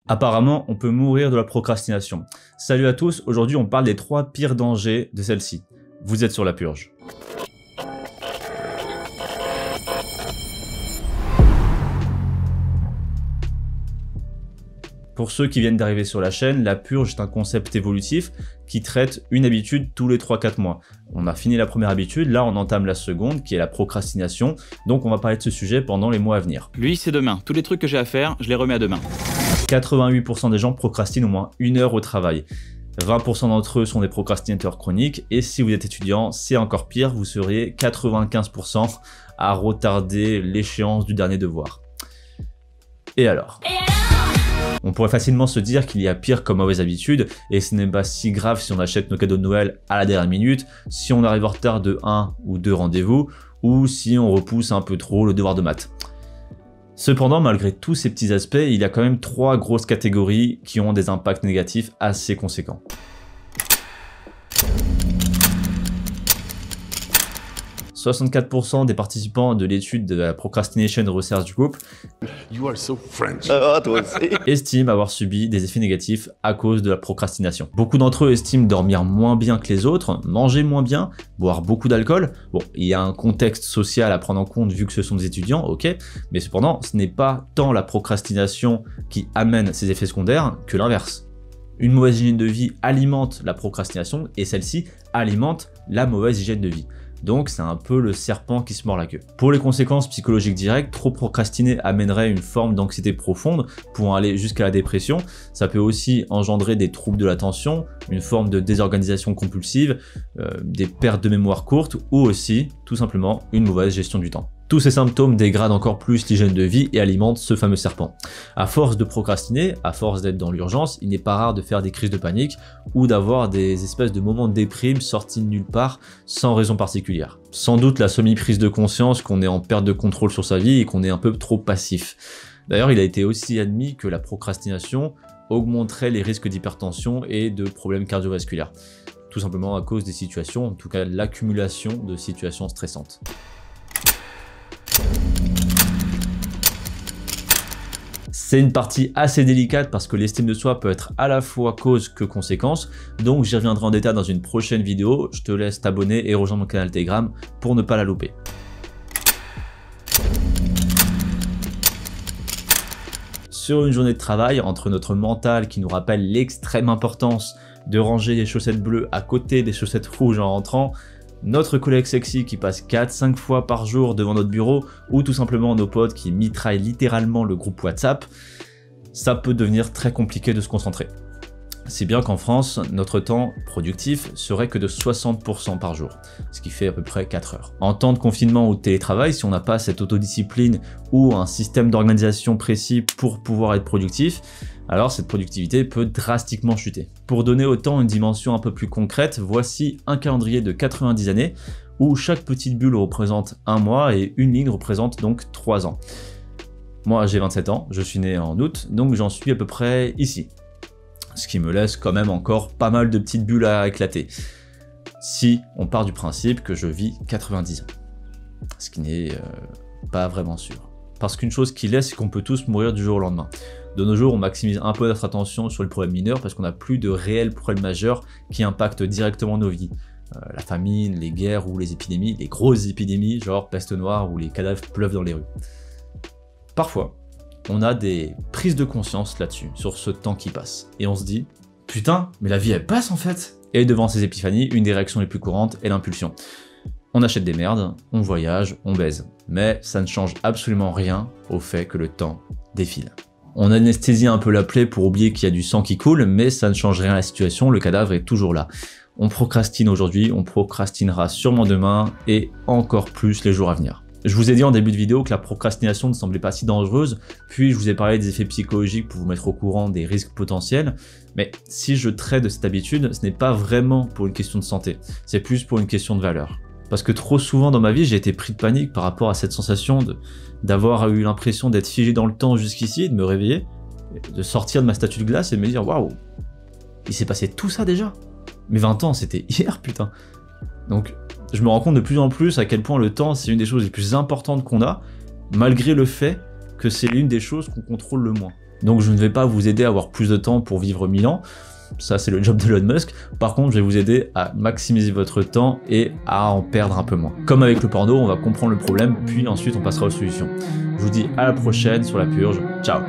Apparemment, on peut mourir de la procrastination. Salut à tous, aujourd'hui on parle des 3 pires dangers de celle-ci. Vous êtes sur La Purge. Pour ceux qui viennent d'arriver sur la chaîne, la purge est un concept évolutif qui traite une habitude tous les 3-4 mois. On a fini la première habitude, là on entame la seconde qui est la procrastination, donc on va parler de ce sujet pendant les mois à venir. Lui c'est demain, tous les trucs que j'ai à faire, je les remets à demain. 88% des gens procrastinent au moins 1 heure au travail. 20% d'entre eux sont des procrastinateurs chroniques et si vous êtes étudiant, c'est encore pire, vous seriez 95% à retarder l'échéance du dernier devoir. Et alors ? On pourrait facilement se dire qu'il y a pire comme mauvaise habitude et ce n'est pas si grave si on achète nos cadeaux de Noël à la dernière minute, si on arrive en retard de 1 ou 2 rendez-vous ou si on repousse un peu trop le devoir de maths. Cependant, malgré tous ces petits aspects, il y a quand même 3 grosses catégories qui ont des impacts négatifs assez conséquents. « 64% des participants de l'étude de la Procrastination Research Group estiment avoir subi des effets négatifs à cause de la procrastination. Beaucoup d'entre eux estiment dormir moins bien que les autres, manger moins bien, boire beaucoup d'alcool. Bon, il y a un contexte social à prendre en compte vu que ce sont des étudiants, ok, mais cependant, ce n'est pas tant la procrastination qui amène ces effets secondaires que l'inverse. Une mauvaise hygiène de vie alimente la procrastination et celle-ci alimente la mauvaise hygiène de vie. Donc c'est un peu le serpent qui se mord la queue. Pour les conséquences psychologiques directes, trop procrastiner amènerait une forme d'anxiété profonde pouvant aller jusqu'à la dépression. Ça peut aussi engendrer des troubles de l'attention, une forme de désorganisation compulsive, des pertes de mémoire courtes ou aussi tout simplement une mauvaise gestion du temps. Tous ces symptômes dégradent encore plus l'hygiène de vie et alimentent ce fameux serpent. À force de procrastiner, à force d'être dans l'urgence, il n'est pas rare de faire des crises de panique ou d'avoir des espèces de moments de déprime sortis de nulle part sans raison particulière. Sans doute la semi-prise de conscience qu'on est en perte de contrôle sur sa vie et qu'on est un peu trop passif. D'ailleurs, il a été aussi admis que la procrastination augmenterait les risques d'hypertension et de problèmes cardiovasculaires. Tout simplement à cause des situations, en tout cas l'accumulation de situations stressantes. C'est une partie assez délicate parce que l'estime de soi peut être à la fois cause que conséquence, donc j'y reviendrai en détail dans une prochaine vidéo. Je te laisse t'abonner et rejoindre mon canal Telegram pour ne pas la louper. Sur une journée de travail, entre notre mental qui nous rappelle l'extrême importance de ranger les chaussettes bleues à côté des chaussettes rouges en rentrant, notre collègue sexy qui passe 4-5 fois par jour devant notre bureau, ou tout simplement nos potes qui mitraillent littéralement le groupe WhatsApp, ça peut devenir très compliqué de se concentrer. Si bien qu'en France, notre temps productif serait que de 60% par jour, ce qui fait à peu près 4 heures. En temps de confinement ou de télétravail, si on n'a pas cette autodiscipline ou un système d'organisation précis pour pouvoir être productif, alors cette productivité peut drastiquement chuter. Pour donner au temps une dimension un peu plus concrète, voici un calendrier de 90 années où chaque petite bulle représente 1 mois et une ligne représente donc 3 ans. Moi j'ai 27 ans, je suis né en août, donc j'en suis à peu près ici. Ce qui me laisse quand même encore pas mal de petites bulles à éclater. Si on part du principe que je vis 90 ans. Ce qui n'est pas vraiment sûr. Parce qu'une chose qu'il est, c'est qu'on peut tous mourir du jour au lendemain. De nos jours, on maximise un peu notre attention sur les problèmes mineurs parce qu'on n'a plus de réels problèmes majeurs qui impactent directement nos vies. La famine, les guerres ou les épidémies, les grosses épidémies, genre peste noire où les cadavres pleuvent dans les rues. Parfois, on a des prises de conscience là-dessus, sur ce temps qui passe. Et on se dit, putain, mais la vie elle passe en fait. Et devant ces épiphanies, une des réactions les plus courantes est l'impulsion. On achète des merdes, on voyage, on baise. Mais ça ne change absolument rien au fait que le temps défile. On anesthésie un peu la plaie pour oublier qu'il y a du sang qui coule, mais ça ne change rien à la situation, le cadavre est toujours là. On procrastine aujourd'hui, on procrastinera sûrement demain, et encore plus les jours à venir. Je vous ai dit en début de vidéo que la procrastination ne semblait pas si dangereuse, puis je vous ai parlé des effets psychologiques pour vous mettre au courant des risques potentiels, mais si je traite de cette habitude, ce n'est pas vraiment pour une question de santé, c'est plus pour une question de valeur. Parce que trop souvent dans ma vie, j'ai été pris de panique par rapport à cette sensation d'avoir eu l'impression d'être figé dans le temps jusqu'ici, de me réveiller, de sortir de ma statue de glace et de me dire « Waouh, il s'est passé tout ça déjà ?» Mais 20 ans, c'était hier, putain. Donc, je me rends compte de plus en plus à quel point le temps, c'est une des choses les plus importantes qu'on a, malgré le fait que c'est l'une des choses qu'on contrôle le moins. Donc je ne vais pas vous aider à avoir plus de temps pour vivre 1000 ans, ça c'est le job d'Elon Musk. Par contre, je vais vous aider à maximiser votre temps et à en perdre un peu moins. Comme avec le porno, on va comprendre le problème, puis ensuite on passera aux solutions. Je vous dis à la prochaine sur La Purge. Ciao.